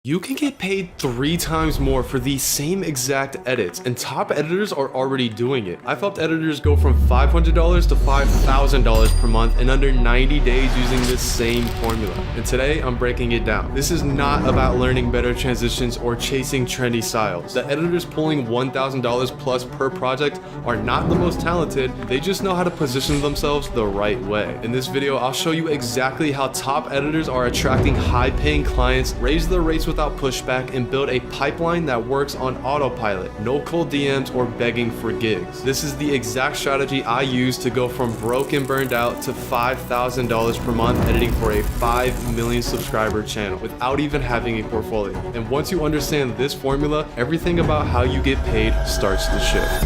You can get paid 3 times more for the same exact edits, and top editors are already doing it. I've helped editors go from $500 to $5,000 per month in under 90 days using this same formula. And today, I'm breaking it down. This is not about learning better transitions or chasing trendy styles. The editors pulling $1,000 plus per project are not the most talented, they just know how to position themselves the right way. In this video, I'll show you exactly how top editors are attracting high-paying clients, raise their rates without pushback, and build a pipeline that works on autopilot, no cold DMs or begging for gigs. This is the exact strategy I use to go from broke and burned out to $5,000 per month editing for a 5 million subscriber channel without even having a portfolio. And once you understand this formula, everything about how you get paid starts to shift.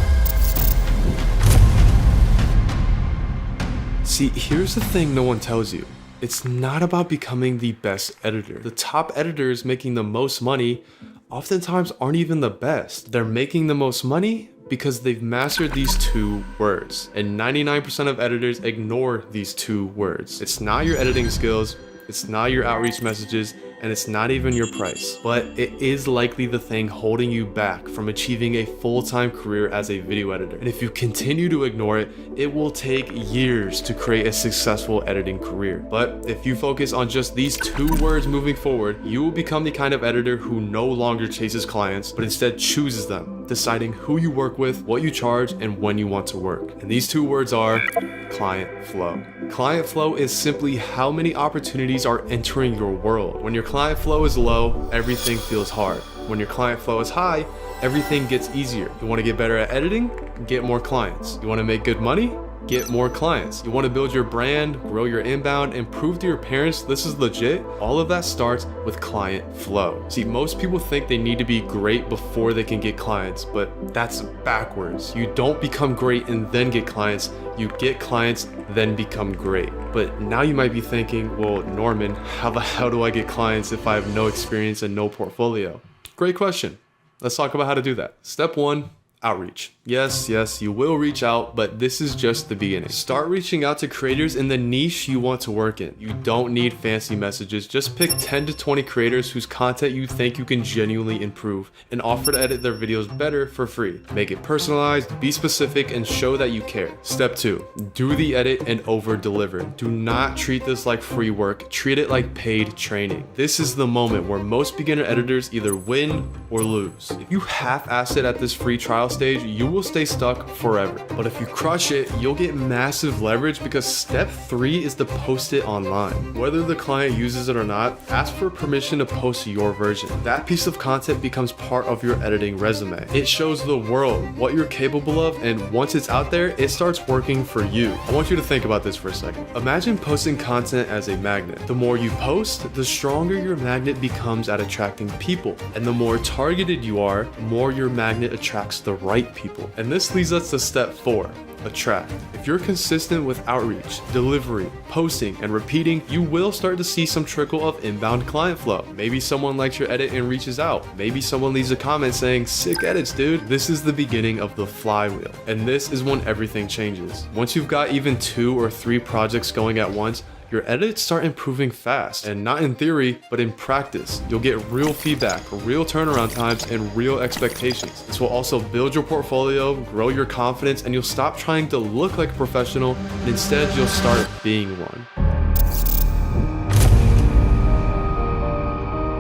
See, here's the thing no one tells you. It's not about becoming the best editor. The top editors making the most money oftentimes aren't even the best. They're making the most money because they've mastered these 2 words. And 99% of editors ignore these 2 words. It's not your editing skills, it's not your outreach messages, and it's not even your price, but it is likely the thing holding you back from achieving a full-time career as a video editor. And if you continue to ignore it, it will take years to create a successful editing career. But if you focus on just these 2 words moving forward, you will become the kind of editor who no longer chases clients, but instead chooses them, deciding who you work with, what you charge, and when you want to work. And these 2 words are client flow. Client flow is simply how many opportunities are entering your world. When your client flow is low, everything feels hard. When your client flow is high, everything gets easier. You want to get better at editing? Get more clients. You want to make good money? Get more clients. You want to build your brand, grow your inbound, and prove to your parents this is legit? All of that starts with client flow. See, most people think they need to be great before they can get clients, but that's backwards. You don't become great and then get clients. You get clients, then become great. But now you might be thinking, well, Norman, how the hell do I get clients if I have no experience and no portfolio? Great question. Let's talk about how to do that. Step 1. Outreach. Yes, you will reach out, but this is just the beginning. Start reaching out to creators in the niche you want to work in. You don't need fancy messages. Just pick 10 to 20 creators whose content you think you can genuinely improve and offer to edit their videos better for free. Make it personalized, be specific, and show that you care. Step 2, do the edit and over deliver. Do not treat this like free work. Treat it like paid training. This is the moment where most beginner editors either win or lose. If you half-ass it at this free trial stage, you will stay stuck forever. But if you crush it, you'll get massive leverage because step 3 is to post it online. Whether the client uses it or not, ask for permission to post your version. That piece of content becomes part of your editing resume. It shows the world what you're capable of, and once it's out there, it starts working for you. I want you to think about this for a second. Imagine posting content as a magnet. The more you post, the stronger your magnet becomes at attracting people. And the more targeted you are, the more your magnet attracts the right people. And this leads us to step 4, attract. If you're consistent with outreach, delivery, posting, and repeating, you will start to see some trickle of inbound client flow. Maybe someone likes your edit and reaches out. Maybe someone leaves a comment saying, "Sick edits, dude." This is the beginning of the flywheel. And this is when everything changes. Once you've got even 2 or 3 projects going at once, your edits start improving fast, and not in theory, but in practice. You'll get real feedback, real turnaround times, and real expectations. This will also build your portfolio, grow your confidence, and you'll stop trying to look like a professional, and instead you'll start being one.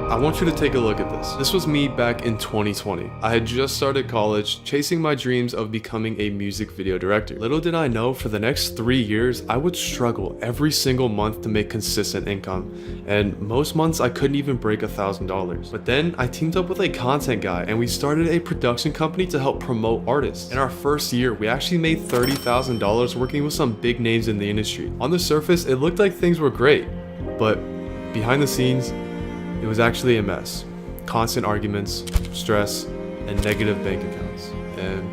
I want you to take a look at this. This was me back in 2020. I had just started college, chasing my dreams of becoming a music video director. Little did I know, for the next 3 years, I would struggle every single month to make consistent income. And most months I couldn't even break $1,000. But then I teamed up with a content guy and we started a production company to help promote artists. In our first year, we actually made $30,000 working with some big names in the industry. On the surface, it looked like things were great, but behind the scenes, it was actually a mess. Constant arguments, stress, and negative bank accounts. And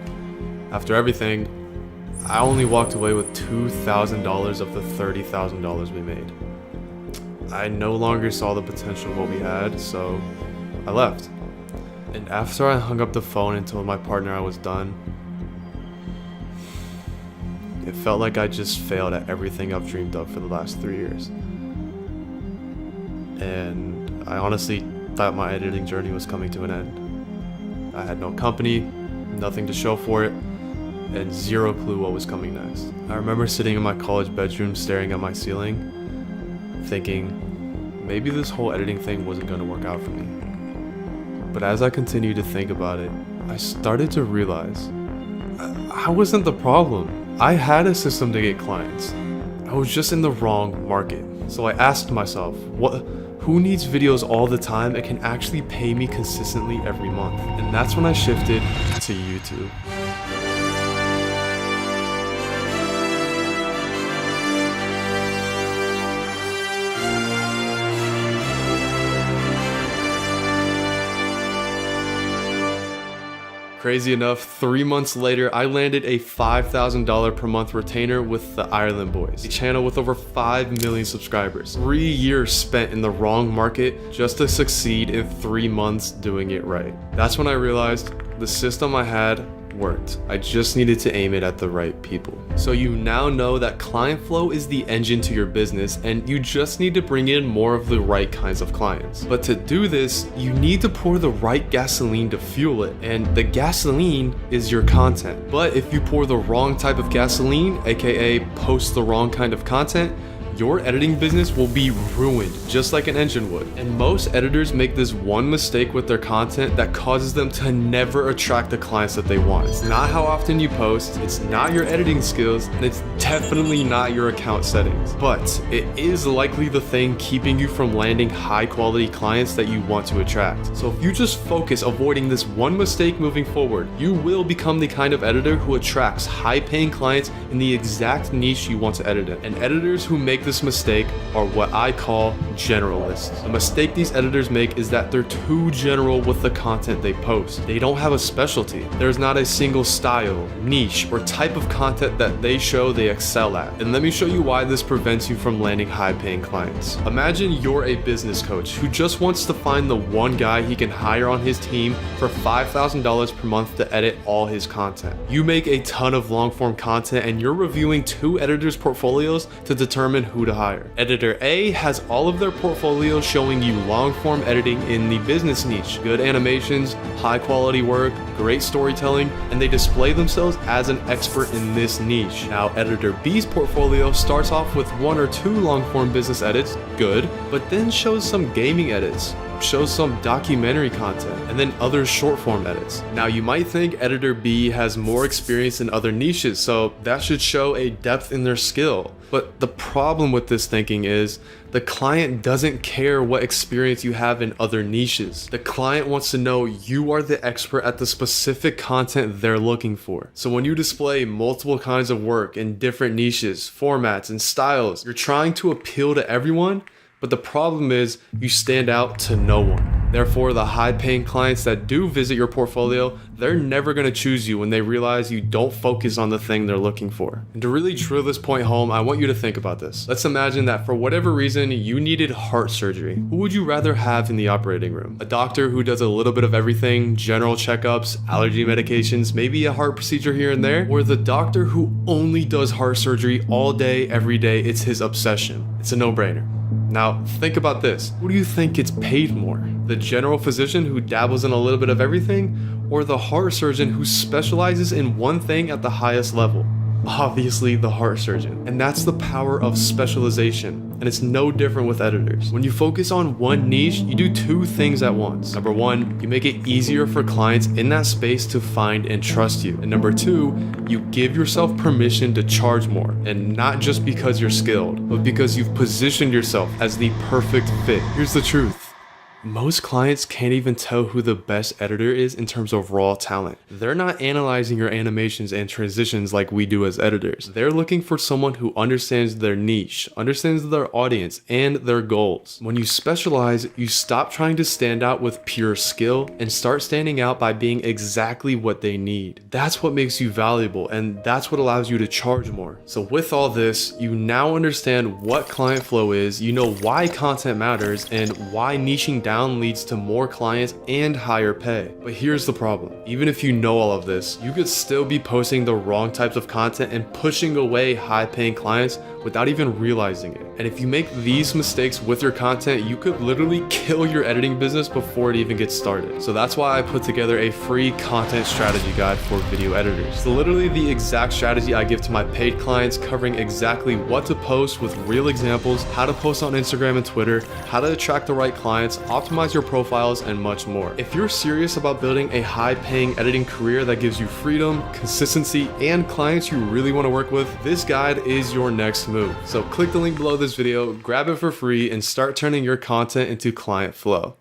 after everything, I only walked away with $2,000 of the $30,000 we made. I no longer saw the potential of what we had, so I left. And after I hung up the phone and told my partner I was done, it felt like I just failed at everything I've dreamed of for the last 3 years. And I honestly that my editing journey was coming to an end. I had no company, nothing to show for it, and zero clue what was coming next. I remember sitting in my college bedroom staring at my ceiling, thinking maybe this whole editing thing wasn't going to work out for me. But as I continued to think about it, I started to realize I wasn't the problem. I had a system to get clients. I was just in the wrong market. So I asked myself, who needs videos all the time and can actually pay me consistently every month? And that's when I shifted to YouTube. Crazy enough, 3 months later, I landed a $5,000 per month retainer with the Ireland Boys, a channel with over 5 million subscribers. 3 years spent in the wrong market just to succeed in 3 months doing it right. That's when I realized the system I had worked. I just needed to aim it at the right people. So you now know that client flow is the engine to your business, and you just need to bring in more of the right kinds of clients. But to do this, you need to pour the right gasoline to fuel it, and the gasoline is your content. But if you pour the wrong type of gasoline, aka post the wrong kind of content, your editing business will be ruined, just like an engine would. And most editors make this one mistake with their content that causes them to never attract the clients that they want. It's not how often you post, it's not your editing skills, and it's definitely not your account settings. But it is likely the thing keeping you from landing high quality clients that you want to attract. So if you just focus avoiding this one mistake moving forward, you will become the kind of editor who attracts high paying clients in the exact niche you want to edit in. And editors who make this mistake are what I call generalists. The mistake these editors make is that they're too general with the content they post. They don't have a specialty. There's not a single style, niche, or type of content that they show they excel at. And let me show you why this prevents you from landing high-paying clients. Imagine you're a business coach who just wants to find the one guy he can hire on his team for $5,000 per month to edit all his content. You make a ton of long-form content and you're reviewing 2 editors' portfolios to determine who to hire. Editor A has all of their portfolios showing you long-form editing in the business niche, good animations, high quality work, great storytelling, and they display themselves as an expert in this niche. Now, editor B's portfolio starts off with 1 or 2 long-form business edits, good, but then shows some gaming edits, shows some documentary content, and then other short-form edits. Now, you might think editor B has more experience in other niches, so that should show a depth in their skill. But the problem with this thinking is the client doesn't care what experience you have in other niches. The client wants to know you are the expert at the specific content they're looking for. So when you display multiple kinds of work in different niches, formats, and styles, you're trying to appeal to everyone, but the problem is you stand out to no one. Therefore, the high-paying clients that do visit your portfolio, they're never going to choose you when they realize you don't focus on the thing they're looking for. And to really drill this point home, I want you to think about this. Let's imagine that for whatever reason, you needed heart surgery. Who would you rather have in the operating room? A doctor who does a little bit of everything, general checkups, allergy medications, maybe a heart procedure here and there? Or the doctor who only does heart surgery all day, every day? It's his obsession. It's a no-brainer. Now, think about this. Who do you think gets paid more? The general physician who dabbles in a little bit of everything, or the heart surgeon who specializes in one thing at the highest level? Obviously, the heart surgeon. And that's the power of specialization. And it's no different with editors. When you focus on one niche, you do 2 things at once. Number 1, you make it easier for clients in that space to find and trust you. And number 2, you give yourself permission to charge more. And not just because you're skilled, but because you've positioned yourself as the perfect fit. Here's the truth. Most clients can't even tell who the best editor is in terms of raw talent. They're not analyzing your animations and transitions like we do as editors. They're looking for someone who understands their niche, understands their audience, and their goals. When you specialize, you stop trying to stand out with pure skill and start standing out by being exactly what they need. That's what makes you valuable, and that's what allows you to charge more. So with all this, you now understand what client flow is, you know why content matters, and why niching down leads to more clients and higher pay. But here's the problem. Even if you know all of this, you could still be posting the wrong types of content and pushing away high-paying clients without even realizing it. And if you make these mistakes with your content, you could literally kill your editing business before it even gets started. So that's why I put together a free content strategy guide for video editors. It's literally the exact strategy I give to my paid clients, covering exactly what to post with real examples, how to post on Instagram and Twitter, how to attract the right clients, optimize your profiles, and much more. If you're serious about building a high-paying editing career that gives you freedom, consistency, and clients you really want to work with, this guide is your next move. So click the link below this video, grab it for free, and start turning your content into client flow.